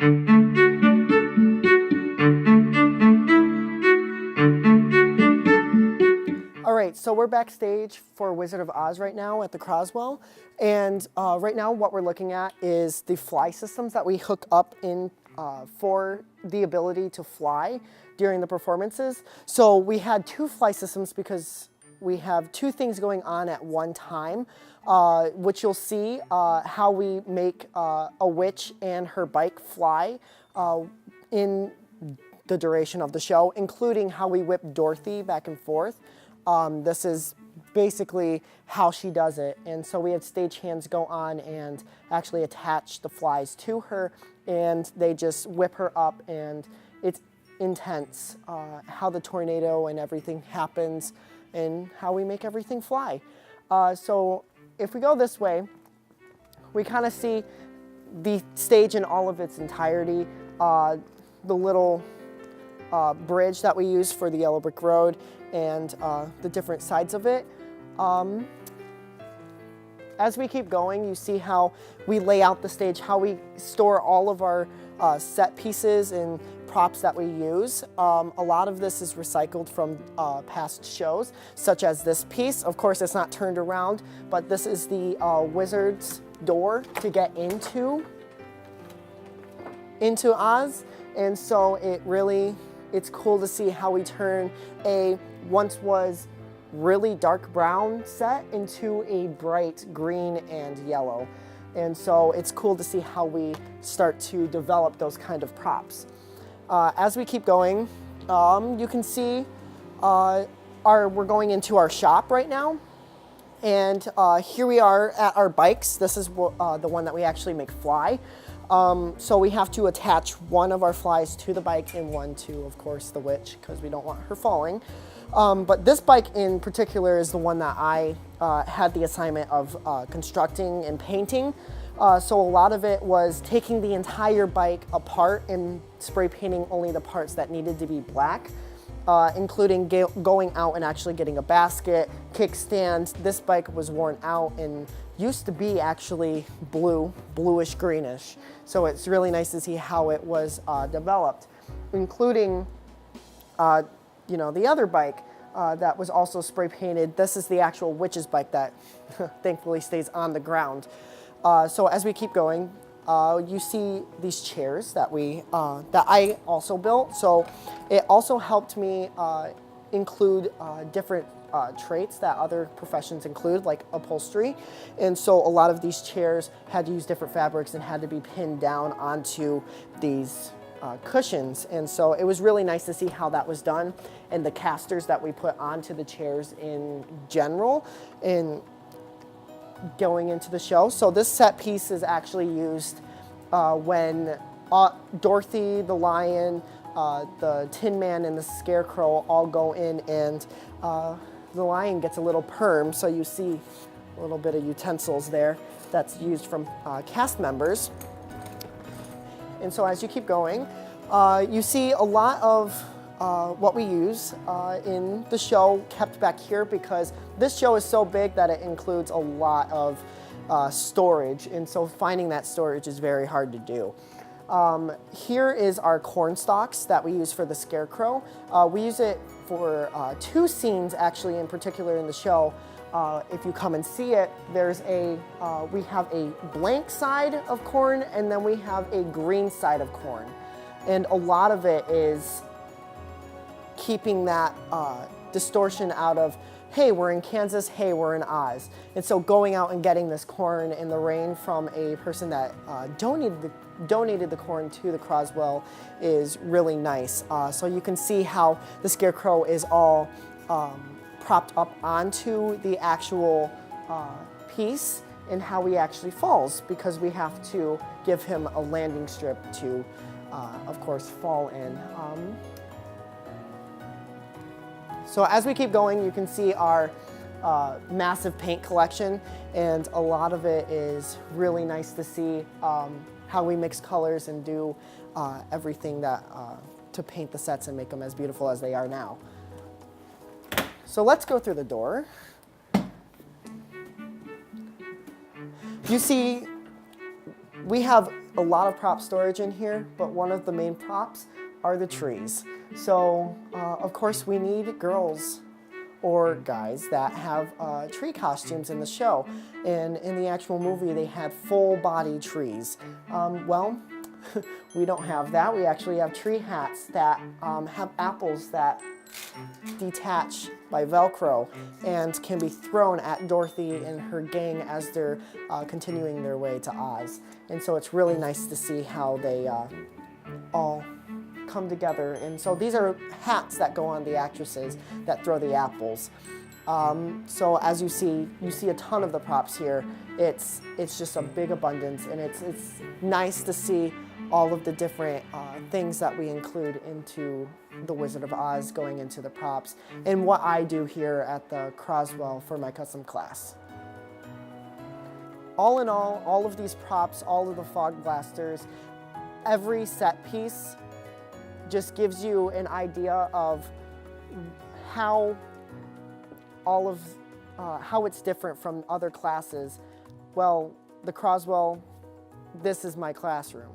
All right, so we're backstage for Wizard of Oz right now at the Croswell. And right now what we're looking at is the fly systems that we hook up in for the ability to fly during the performances. So we had two fly systems because we have two things going on at one time, which you'll see how we make a witch and her bike fly in the duration of the show, including how we whip Dorothy back and forth. This is basically how she does it. And so we had stagehands go on and actually attach the flies to her, and they just whip her up, and it's intense how the tornado and everything happens and how we make everything fly. So if we go this way, we kind of see the stage in all of its entirety, the little bridge that we use for the yellow brick road, and the different sides of it. As we keep going, you see how we lay out the stage, how we store all of our set pieces and props that we use. A lot of this is recycled from past shows, such as this piece. Of course, it's not turned around, but this is the wizard's door to get into Oz. And so it's cool to see how we turn a once was really dark brown set into a bright green and yellow. And so it's cool to see how we start to develop those kind of props. As we keep going, you can see we're going into our shop right now. And here we are at our bikes. This is the one that we actually make fly. So we have to attach one of our flies to the bike and one to, of course, the witch, because we don't want her falling. But this bike in particular is the one that I had the assignment of constructing and painting. So a lot of it was taking the entire bike apart and spray painting only the parts that needed to be black, including going out and actually getting a basket, kickstand. This bike was worn out and used to be actually bluish greenish. So it's really nice to see how it was developed, including the other bike that was also spray painted. This is the actual witch's bike that thankfully stays on the ground. So as we keep going, you see these chairs that I also built. So it also helped me include different traits that other professions include, like upholstery. And so a lot of these chairs had to use different fabrics and had to be pinned down onto these cushions. And so it was really nice to see how that was done, and the casters that we put onto the chairs in general in going into the show. So this set piece is actually used when Dorothy, the lion, the Tin Man, and the Scarecrow all go in, and the lion gets a little perm, so you see a little bit of utensils there that's used from cast members. And so as you keep going, you see a lot of what we use in the show kept back here, because this show is so big that it includes a lot of storage, and so finding that storage is very hard to do. Here is our corn stalks that we use for the Scarecrow. We use it for two scenes actually in particular in the show. If you come and see it, we have a blank side of corn, and then we have a green side of corn. And a lot of it is keeping that distortion out of, hey, we're in Kansas, hey, we're in Oz. And so going out and getting this corn in the rain from a person that donated the corn to the Croswell is really nice. So you can see how the Scarecrow is all propped up onto the actual piece, and how he actually falls, because we have to give him a landing strip to, of course, fall in. So as we keep going, you can see our massive paint collection, and a lot of it is really nice to see how we mix colors and do everything that to paint the sets and make them as beautiful as they are now. So let's go through the door. You see, we have a lot of prop storage in here, but one of the main props are the trees. So, of course, we need girls or guys that have tree costumes in the show. And in the actual movie, they had full body trees. Well, we don't have that. We actually have tree hats that have apples that detach by Velcro and can be thrown at Dorothy and her gang as they're continuing their way to Oz. And so it's really nice to see how they all come together. And so these are hats that go on the actresses that throw the apples. So as you see a ton of the props here. It's just a big abundance, and it's nice to see all of the different things that we include into the Wizard of Oz going into the props, and what I do here at the Croswell for my custom class. All in all of these props, all of the fog blasters, every set piece just gives you an idea of how how it's different from other classes. Well, the Croswell, this is my classroom.